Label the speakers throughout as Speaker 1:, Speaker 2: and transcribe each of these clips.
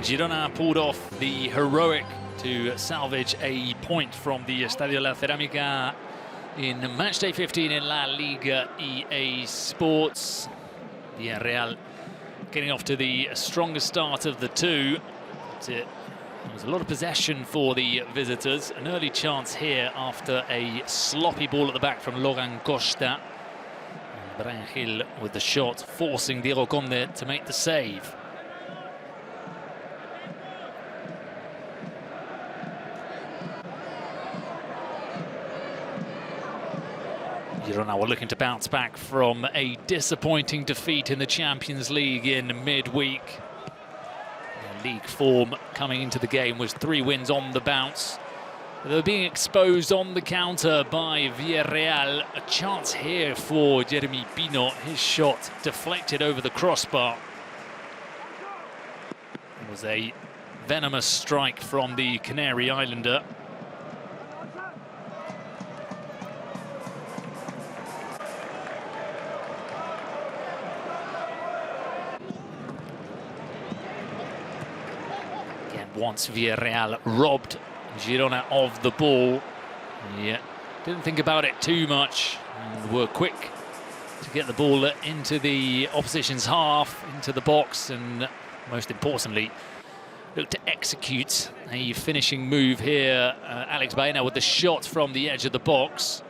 Speaker 1: Girona pulled off the heroic to salvage a point from the Estadio La Cerámica in Matchday 15 in La Liga EA Sports. Villareal getting off to the strongest start of the two. There was a lot of possession for the visitors. An early chance here after a sloppy ball at the back from Logan Costa. And Villareal with the shot, forcing Diego Conde to make the save. Girona were looking to bounce back from a disappointing defeat in the Champions League in midweek. Their league form coming into the game was 3 wins on the bounce. They were being exposed on the counter by Villareal. A chance here for Jeremy Pino. His shot deflected over the crossbar. It was a venomous strike from the Canary Islander. Once Villareal robbed Girona of the ball. Yeah, didn't think about it too much and were quick to get the ball into the opposition's half, into the box, and most importantly, looked to execute a finishing move here. Alex Baena with the shot from the edge of the box.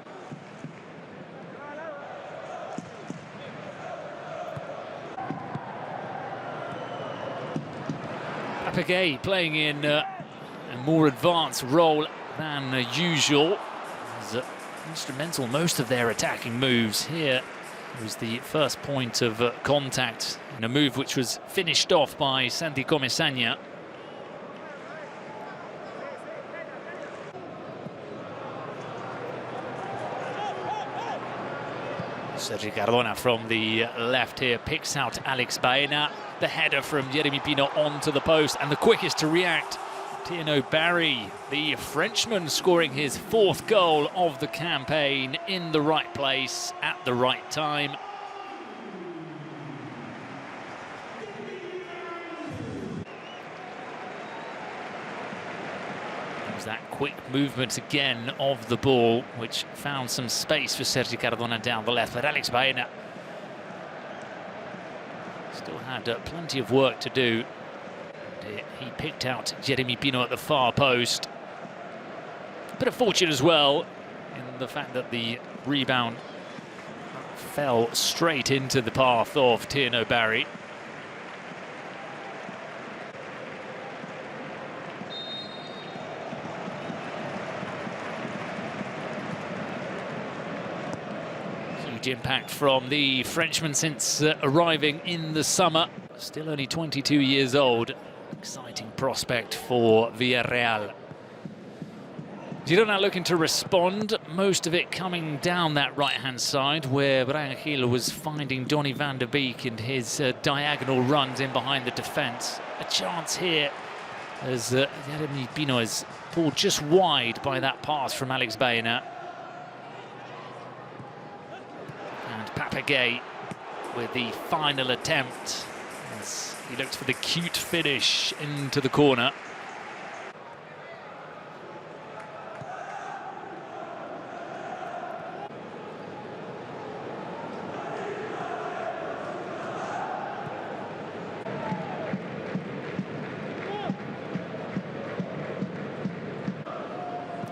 Speaker 1: Papagay playing in a more advanced role than usual. Was instrumental most of their attacking moves. Here was the first point of contact in a move which was finished off by Santi Comesaña. Sergi Cardona from the left here picks out Alex Baena. The header from Jeremy Pino onto the post, and the quickest to react, Tierno Barry, the Frenchman, scoring his 4th goal of the campaign in the right place at the right time. There's that quick movement again of the ball, which found some space for Sergi Cardona down the left, but Alex Baena still had plenty of work to do. He picked out Jeremy Pino at the far post. Bit of fortune as well in the fact that the rebound fell straight into the path of Tierno Barry. Impact from the Frenchman since arriving in the summer. Still only 22 years old. Exciting prospect for Villareal. Girona looking to respond, most of it coming down that right-hand side where Brian Gil was finding Donny van der Beek in his diagonal runs in behind the defence. A chance here as Jeremy Pino is pulled just wide by that pass from Alex Baena. Papagay with the final attempt as he looks for the cute finish into the corner.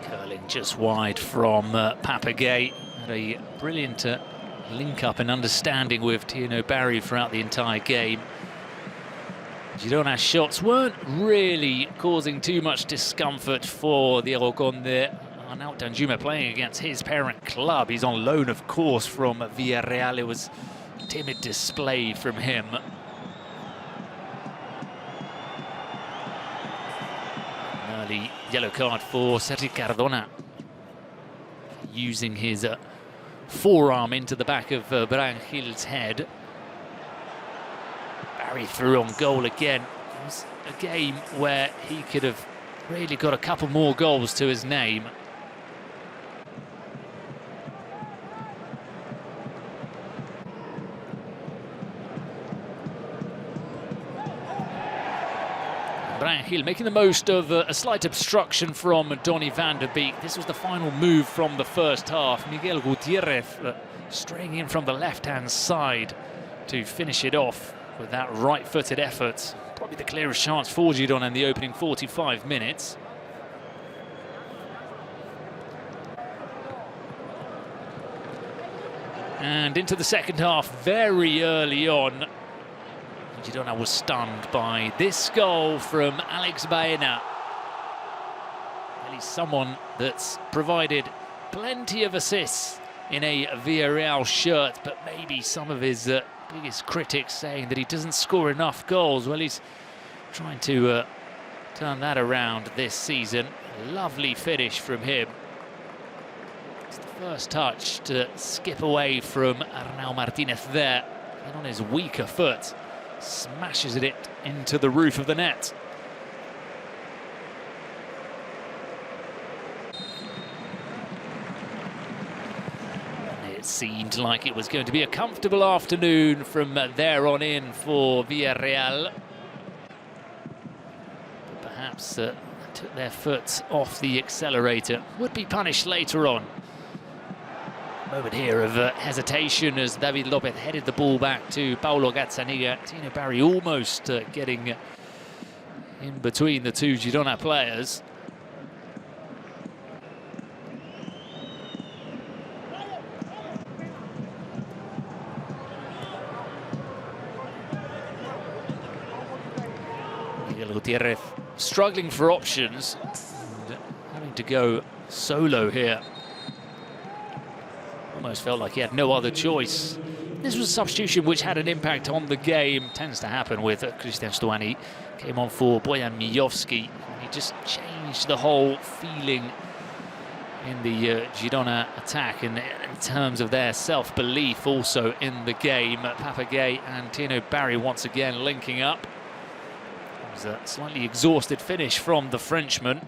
Speaker 1: Curling just wide from Papagay. Had a brilliant link up and understanding with Tierno Barry throughout the entire game. Girona's shots weren't really causing too much discomfort for Diego Conde. Arnau Danjuma playing against his parent club. He's on loan, of course, from Villareal. It was a timid display from him. An early yellow card for Sergi Cardona, using his forearm into the back of Brian Gil's head. Barry through on goal again. It was a game where he could have really got a couple more goals to his name. Brian Hill making the most of a slight obstruction from Donny van der Beek. This was the final move from the first half. Miguel Gutierrez straying in from the left-hand side to finish it off with that right-footed effort. Probably the clearest chance for Girona in the opening 45 minutes. And into the second half, very early on, Girona was stunned by this goal from Alex Baena. Well, he's someone that's provided plenty of assists in a Villareal shirt, but maybe some of his biggest critics saying that he doesn't score enough goals. Well, he's trying to turn that around this season. Lovely finish from him. It's the first touch to skip away from Arnau Martinez there, and on his weaker foot, smashes it into the roof of the net. It seemed like it was going to be a comfortable afternoon from there on in for Villareal. But perhaps took their foot off the accelerator. Would be punished later on. Moment here of hesitation as David Lopez headed the ball back to Paulo Gazzaniga. Tino Barry almost getting in between the two Girona players. Miguel Gutierrez struggling for options and having to go solo here. Almost felt like he had no other choice. This was a substitution which had an impact on the game. Tends to happen with Cristian Stuani. Came on for Bojan Mijovski. He just changed the whole feeling in the Girona attack in terms of their self-belief also in the game. Papagay and Tino Barry once again linking up. It was a slightly exhausted finish from the Frenchman.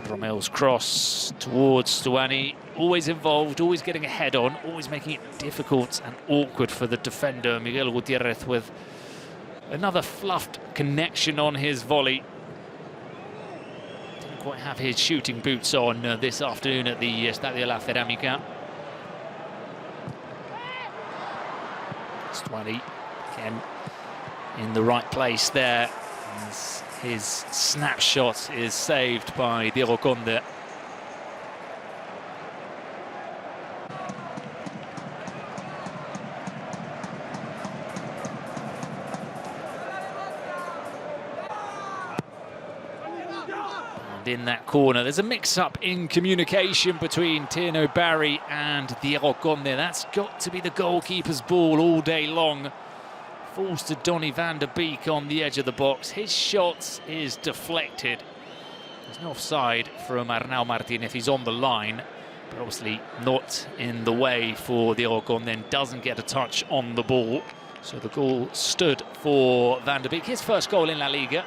Speaker 1: Romel's cross towards Stuani, always involved, always getting a head on, always making it difficult and awkward for the defender. Miguel Gutierrez with another fluffed connection on his volley. Didn't quite have his shooting boots on this afternoon at the Estadio La Cerámica. Stuani again in the right place there. His snapshot is saved by Diego Conde. And in that corner, there's a mix-up in communication between Tino Barry and Diego Conde. That's got to be the goalkeeper's ball all day long. Falls to Donny van der Beek on the edge of the box. His shot is deflected. There's no offside from Arnau Martinez. He's on the line, but obviously not in the way for Diego Conde. Then doesn't get a touch on the ball. So the goal stood for van der Beek. His first goal in LaLiga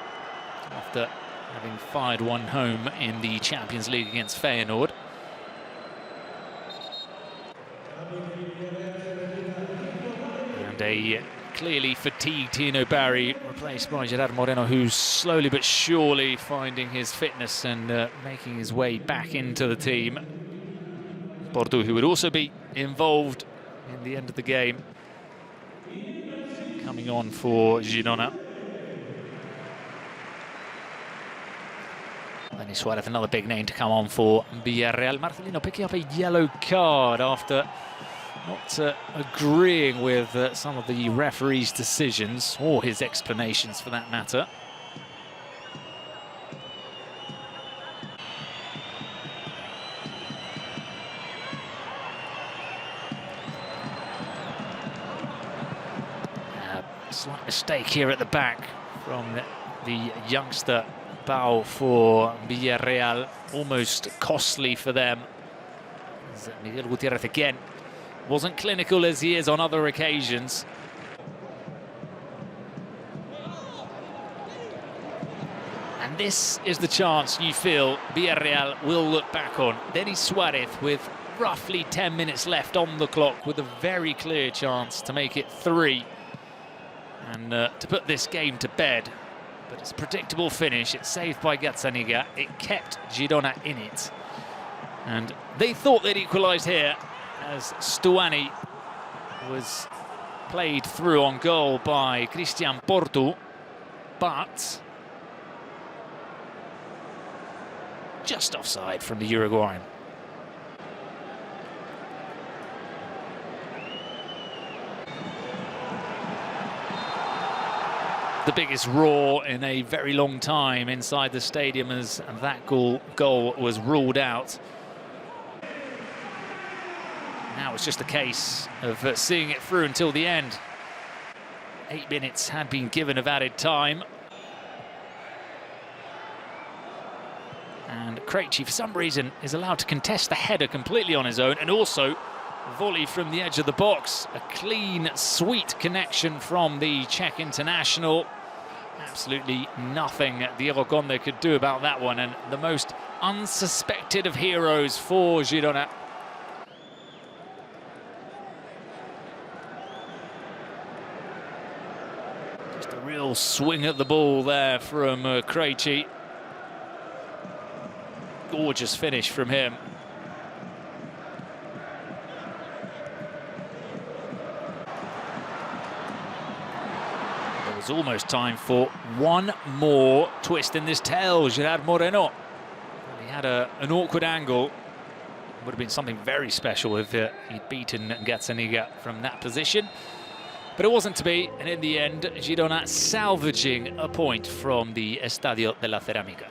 Speaker 1: after having fired one home in the Champions League against Feyenoord. And a clearly fatigued Tino Barry, replaced by Gerard Moreno, who's slowly but surely finding his fitness and making his way back into the team. Bordeaux, who would also be involved in the end of the game, coming on for Girona. Denis Suarez, another big name to come on for Villareal. Marcelino picking up a yellow card after not agreeing with some of the referee's decisions, or his explanations for that matter. Slight mistake here at the back from the youngster Pau for Villareal, almost costly for them. Miguel Gutierrez again wasn't clinical as he is on other occasions. This is the chance you feel Villareal will look back on. Denis Suarez with roughly 10 minutes left on the clock with a very clear chance to make it 3 and to put this game to bed. But it's a predictable finish. It's saved by Gazzaniga. It kept Girona in it. And they thought they'd equalised here as Stuani was played through on goal by Christian Portu. But just offside from the Uruguayan. The biggest roar in a very long time inside the stadium as that goal was ruled out. Now it's just a case of seeing it through until the end. 8 minutes had been given of added time. And Krejci, for some reason, is allowed to contest the header completely on his own, and also volley from the edge of the box. A clean, sweet connection from the Czech international. Absolutely nothing Diego Conde could do about that one, and the most unsuspected of heroes for Girona. Just a real swing at the ball there from Krejci. Gorgeous finish from him. There was almost time for one more twist in this tale. Gerard Moreno. He had an awkward angle. Would have been something very special if he'd beaten Gazzaniga from that position. But it wasn't to be, and in the end, Girona salvaging a point from the Estadio de la Ceramica.